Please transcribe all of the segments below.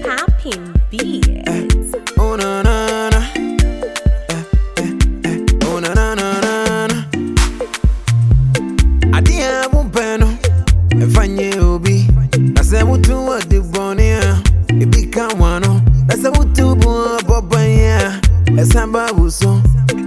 Popping beats. Oh na na na. Oh na na na na. Adia bumpeno. Efanye obi. Ase mutu odi bonia. Ebi kanwano. Ase mutu bu bobanya. Esamba buso.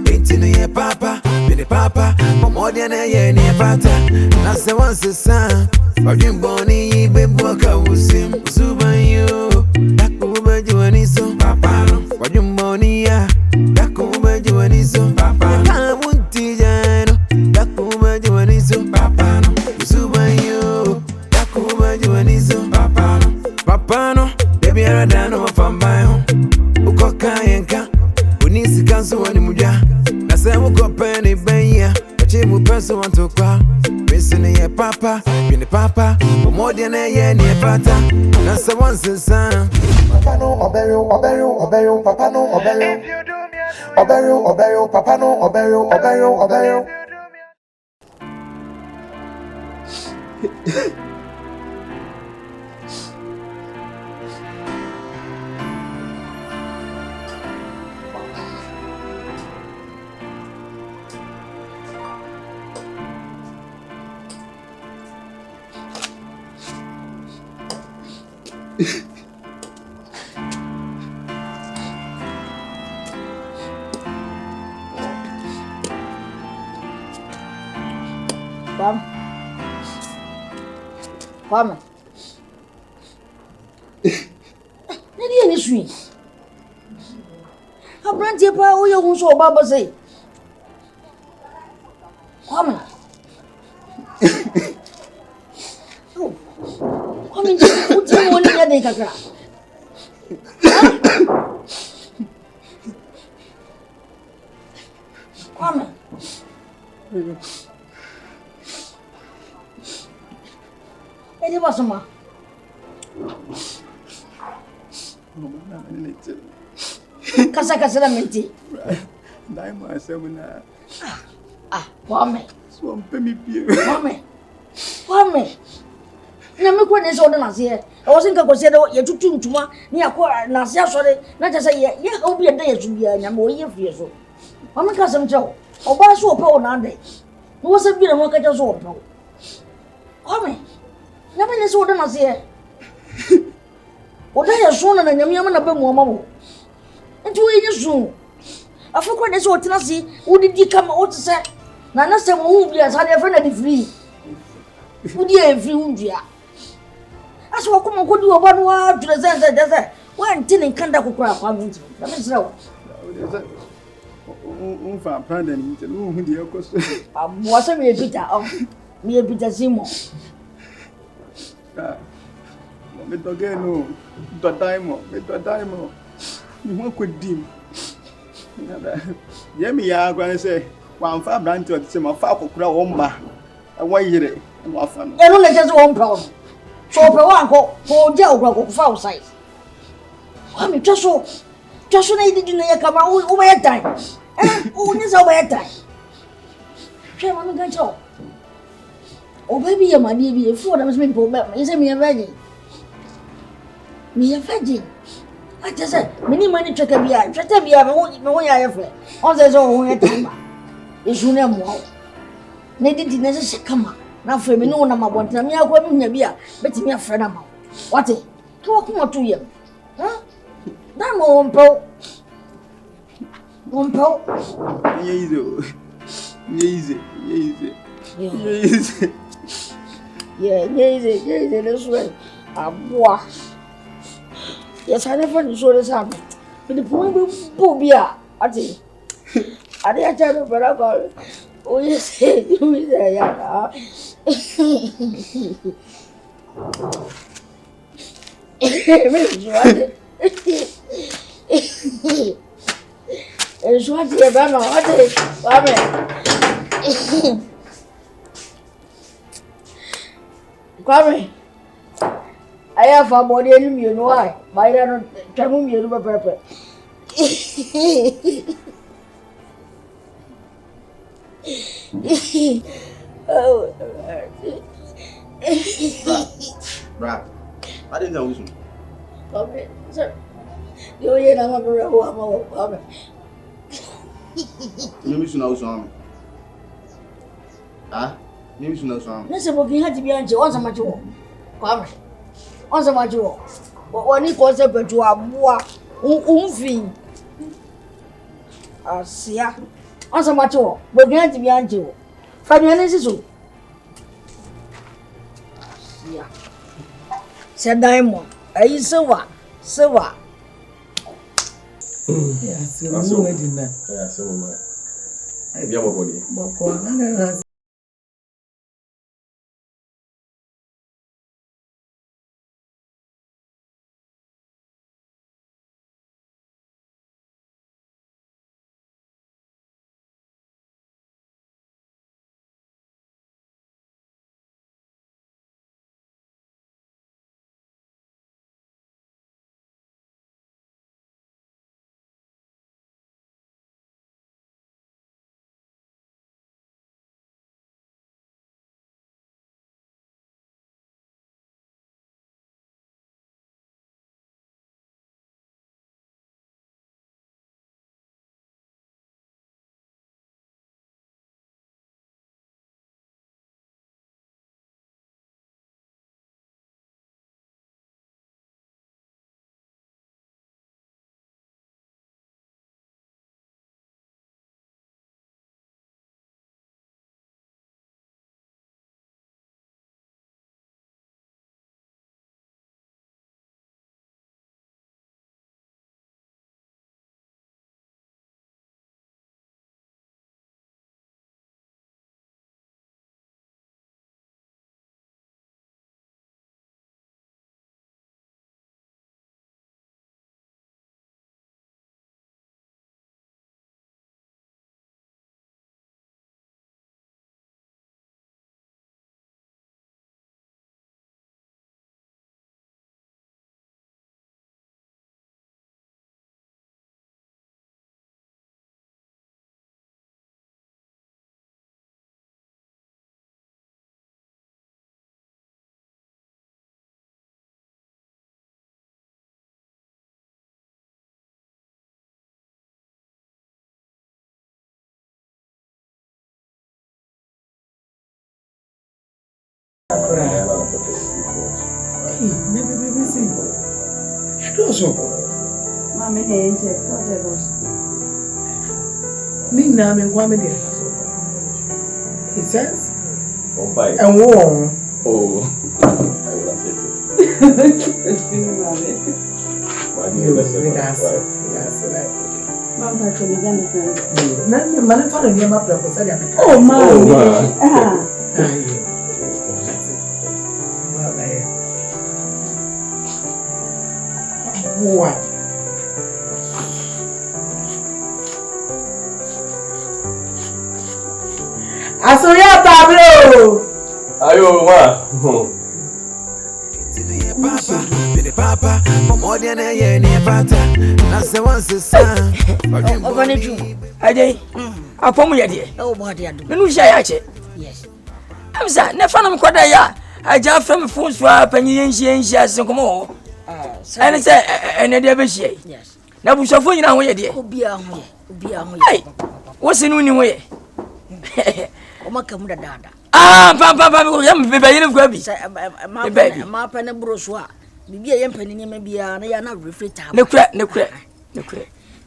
Eti no ye papa. Bide papa. Momodia na ye ni pata. Na se once sa. Bajim boni bebu ka usim. Usubanyo. Dakuba juaniso. Papa no. Bajim boni ya. Dakuba juaniso. Papa no. Kamunti jano. Dakuba juaniso. Papa no. Usubanyo. Dakuba juaniso. Papa no. Papa no. Baby aradano wafambayo. Ukoka yenka. Unisi kansu wani muja. Nase muko peni benya. Chimu peso wantokwa. Missing ye papa, been papa, more than a year near pata. That's the one since son. Papa no obeyo, papa no obeyo. Obeyo, papa no obeyo. Kwame. Nadi any sweet. A brandy pa o you so baba say. Kwame. Oh. Kwame, what's your money that they kakra? Kwame. Ede basoma. Kasa la menti. Dai mo asemuna. Kwame. So mpemi pie. Kwame. Na me kwa nese odana se. E wo se nka kwose de ye tutu ntuma ni akwa na se asore na je se ye obi eda ye subia nya ma oye fie so. Kwame ka sem chewo. Oba so opa o na ande. No wo se bi na mo ka je so opa. Kwame. Na me nese odana se. Oda ye so na nyame am na ba mu amamo. Nti wo ye so. Afa kwa nese otena se wodidi kama o tse na se mo hu bia sa de fa na di free. Wodi e free undua. Aso wakoma kodi oba no wa dure ze wa ntini nkanda kokora kwa minti. Na me sira wo. Unfa pranda ni mte no hu de yakoso. Abo se me Peter me Peter Simo. Me doge no. Do daimo. Ni ho kodim. Ye mi ya agwa se wa mfa brand o se ma fa kokora wo mba. Wa yire wa fa no. Eno le jesu wo mpa. So pe wa ko je ogwa ko fa outside. Wa mi twaso na ididi na yakama wo ba yetan. O ni so ba yetan. Hwe ma mi gancho. O baby ya ma bi e fu na me me problem. E se mi ya virgin. I just said, many money check a beer, check a beer, no ya ever. On the zone, it's soon and more. Lady did not say, come on. Now for me, no, number one, tell me I'm going to be a betting me a friend amount. What it? Talk more to you. Huh? That won't po. Won't po. Easy. Yeah, that's right. Boy. Yes, I never saw this happen. But the point will be a. I did. I didn't tell you, but I got it. Oh, yes, you is there, yeah. It's what you're done. What is Kwame? I have a body in you know why. By the time you do a purpose. Bra. I didn't know you. Okay, sir. You ain't a member of our You miss no song. Ah? You miss no song. Listen, we had to be on you once a much more. Come once a much more. What he calls up to a boy, umfi. See ya. Once a much more. We're going to be on you. 5 minutes. See ya. Said Diamond. Are you so what? So what? Yes, I'm so wedding that. Yeah, so my. I be my body. Boko, never be missing. Mammy, Nina, and Guamini. He says, and warm. Oh, I will not say Asoya Pablo. Ayo, ma. Papa, more than a year near Pata. That's the one son. I day. I come here, dear. Oh, what do you do? No, yes. I'm sorry, never found him quite a year. I just from a phone swap and you ain't come on. And it's an idea. Yes. Now we shall find out where dear. Be a Hey, what's in any way? Omakamura dada. Ah, Papa, we haven't been by any grubby. My penny brochure. Bibi a penny maybe na ya na refrigerator. No crack.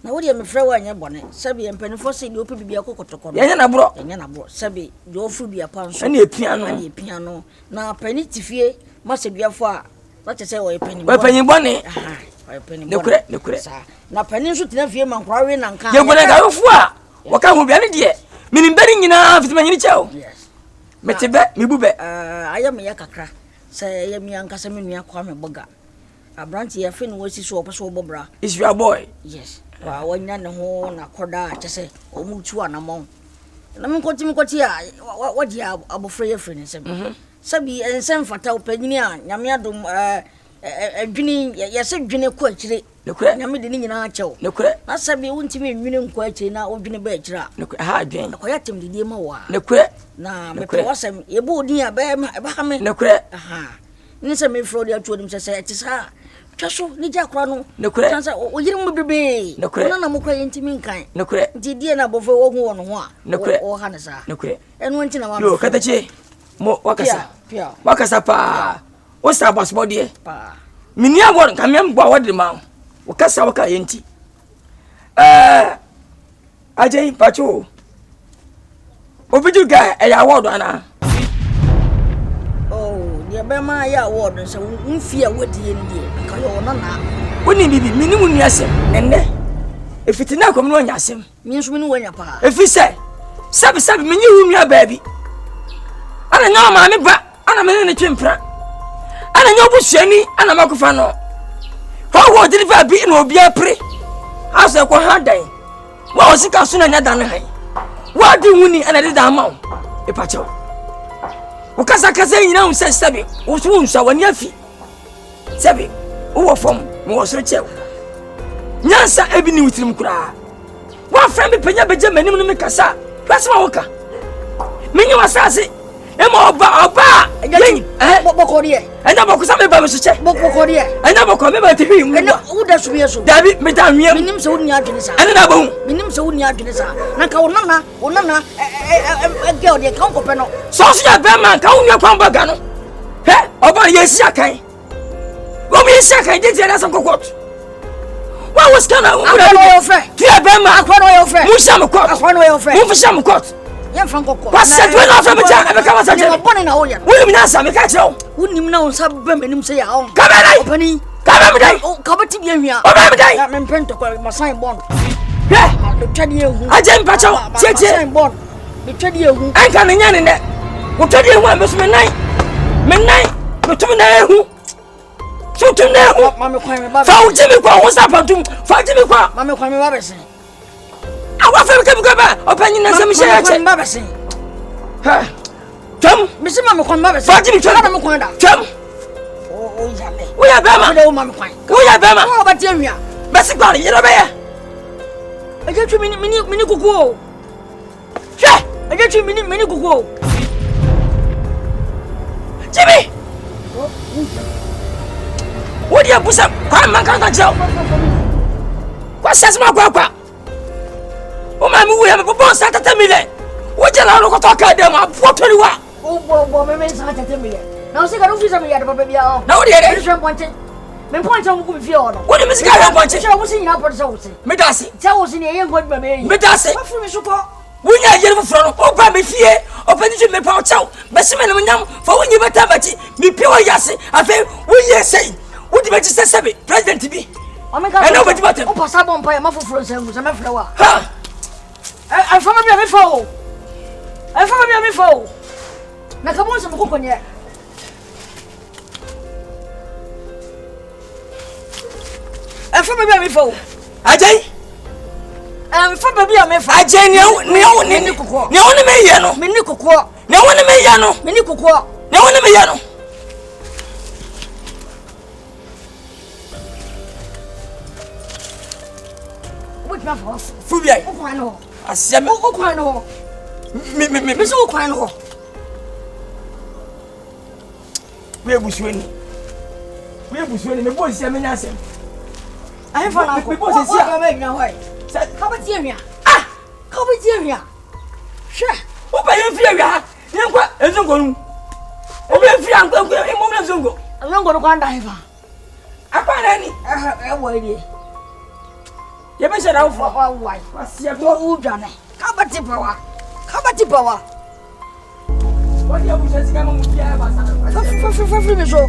Na wo dey me frɛ wa anya bone. Sabi empanifo se dey opi bibi akokotoko. Ya na bro. Ya na bro. Sabi dey ofu bia pa nso. Ani epiano. Na pani tifie ma se duafo a na che se wo epani. Wo epani bone. Aha. Wo epani No bone. crack. Na pani nso tena fie man kwara we na nka. Ye bone ga ofu a. Wo ka ho bia ne de. Minim bari nyina fitima nyini chao. Yes. Metebe mibube. Ayam ya kakra. Say ya mi Nkansah me nua kwa me boga. Abranti ya fe no wasi so opeso bobra. Is your boy? Yes. Wa wanya ne ho na koda kyese omutu anamon. Na me nkoti a wadi abofra ye frɛ ne sem. Sabi ensem fata opanyini a nyame adom adwini ya se dwene ko akire. Nyame de ni nyina akyɛw. Na sabi wontimi nwene nko akire na odwene ba akira. Ha adwen. Akoya temdidie ma wa. Nekure. Na me pe wasem ye bo odin a ba ha me. Nekure. Aha. ni se me fro dia tuo nim se eti sa twaso ni ja kora no nekure sansa o yirim bebe nekure na mo kora yentimi nkan nekure nti die na bofo wo hu no ho a nekure o ha na sa nekure enu nti na ma yo katache mo wakasa pia wakasa pa wo sa basbo de pa mini agor nka membo a wode ma wakasa waka yenti ajay pacho obijuga e ya award ana dia bema ya award so mfia wodie ndi nka yo na woni bibi mini mu nuasem enne efitina kom no nyasem mi nso mini wanya pa efise sabi mini hu nua baabi ana nya ma me ba ana me ne twempra ana nya obusuani ana makofa no ho deliver bi na obi apre asa ko hadan wa osika so na nya dan han wa di wuni ana de dan ma e pacho ukasa nyina unse sabi usunsa wani afi sabi uwo fom mo so chew nyansa ebi ni wutirim kura wa fra me panya beje manim no me kasa pasma woka menyi wasase e mo oba yen bokori e enya bokusa me ba me so che bokori e enya bokọ me ba tibi mu enya uda suye so dabi me ta nwiem minim se woni adwene sa enya na bahu minim se woni adwene sa na ka wonana girl de kan ko pe no so ya be man ka wonua kwan baga no he oba yesi akan wo me yesi akan de je na san kokot wa was kana wo fe ti e be man akwa no yo fe mu sham kot akwa no yo fe mu fi sham kot yem fan kokot wa se to na fe me cha e be ka wasa je no bone na wo ya wo mi na sa me ka che o wonim na won sa be menim se ya on ka be dai opani ka be me dai o ka be ti bi ahia o be me dai ya me mpento kwa masan bond he do twade ehu aje mpa cha cheche masan bond do twade ehu an ka ne nya ne wo twade ehu a me so me nai me tum na ehu tutu na ehu mame kwan me ba fa wo jimi kwa wo sa pantum fa jimi kwa mame kwan me ba besen awa fa ke bi ba opanyi na sam she ya che ba besen ha tam mi se mame kwan ba besen fa jimi twa mame kwan da tam o ya le wo ya ba ma o mame kwan wo ya ba ma o ba ti ahia basi kwa yero ba ya eje twi mini kuku o she eje twi mini kuku o jimi wo dia busa kwa man kan jao kwa sasma kwa o ma mu ya me bo sa tata mile wo je la ro ko to ka de ma fotori wa o bo me sa tata mile na o se ka no fi sa me ya de baba bia o na wo de de shwe ponche me ponche mo ku mi fi o no wo de me sika ya ponche shwe mo si nyina po se wo se me dasi ta wo si ne ye ngod ba me yi me dasi fa fu mi so ko wunya yere fufuro no o ba me fie o pani ju me pa o chaw besi me no nyam fa wunyi beta bachi mi pi o yase afa wunye sei wudi be chise sebe president bi and nobody but o pasa bon pa ya mafufuro nsengu se me frɛ wa ha I fama bia me fo I fama bia me fo na ka mo se mo kokonye I fama bia me fo ajay fama bia me fo ajay ne kokko ne woni me ye no me ni kokko ne woni me ye no me ni kokko ne woni me ye no na fo fubia o kwan no asem o kwan no me so o kwan no we busuani me bo sia me nya asem ai fa na ko me bo sia ka me nya hoi ka ba tie hia ka ba tie hia hwe o ba ye fie wi ha ye kwa ezongo nu o be fie an kwa e mo na zongo zongo ko anda hefa akwa na ni wo ide ye be shara ufo wa wai asia to u dwane ka ba ti pawa what you bush sika mo bia ba sa fa me so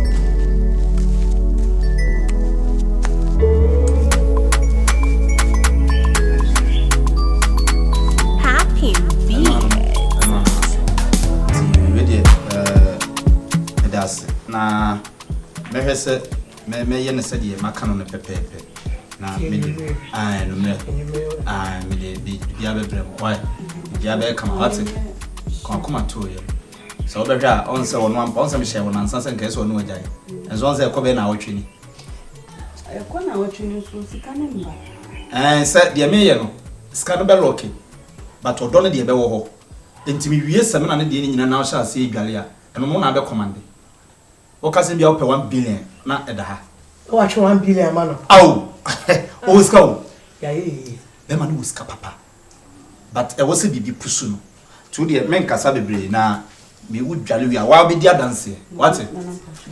Happy das na mehwese me ye ne se de maka no pepepe na me no me me de bia bebrem why bia be kama ate konkoma to ye so obehwa on se wono ampa on se me hye wono ansa se nka se wono agyan enzo on se ko be na awotweni ko na awotweni so sika ne mba se de me ye no sika no be loki but odo ne de be wo ho enti me wie se me na ne de nyina na hye ase edwale a eno mo na be command Okasim be open 1 billion, not at the ha. Watch 1 billion, man. Oh, always go. Yeah, the man was papa. But I was a baby pushing. To the men Nkansah now. Me would jolly we are wild be dear dancing. What's it?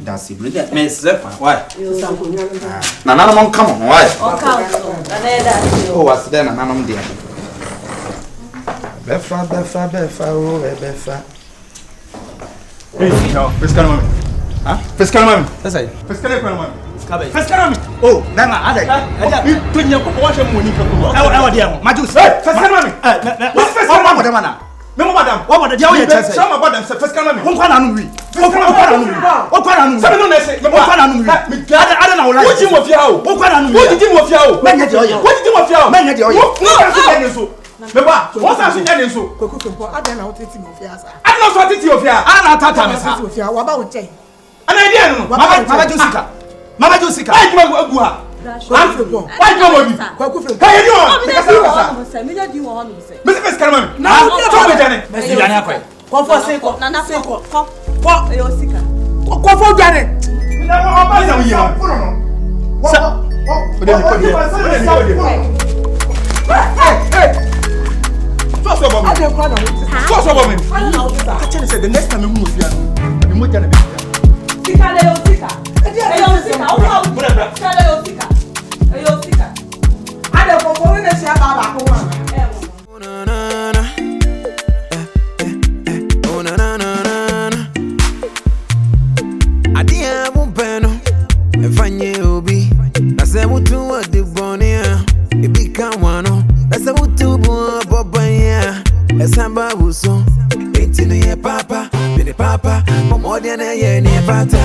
Dancing, brilliant. Miss why? Nana, come on, why? Oh, what's then? Nana, dear. Befa. First come on. Huh? First come on. That's it. First come on. First come on. Oh, Nana, I put your wash and money. Oh, dear. Majus. First come on. First come on. No, madam, what about the Joey? Some about them, first come on. One can we? What can I say? I don't know. What you of you? What can I do? What did you of you? Men get your what did you of you? Men get your no, what's happening so? I don't know what it's of yours. I don't know what it's of you. I'm not talking of you. What about Jay? An idea, Mama Jessica. Mama Jessica. I go. Why go with you? Hey, you are. Mr. First come on. Now, talk with Janet. Mr. Janet. Come for Seko. Nana Seko. Wayosi. Come for Janet. The next time you move here, you move Janet. Papa, more than a year near Pata.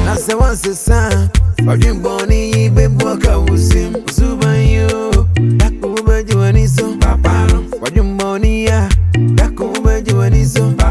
That's the one's the son. But you bonnie, baby, walk out with him. Zuba you, that over you and his own papa. But you bonnie, that over you and his own papa.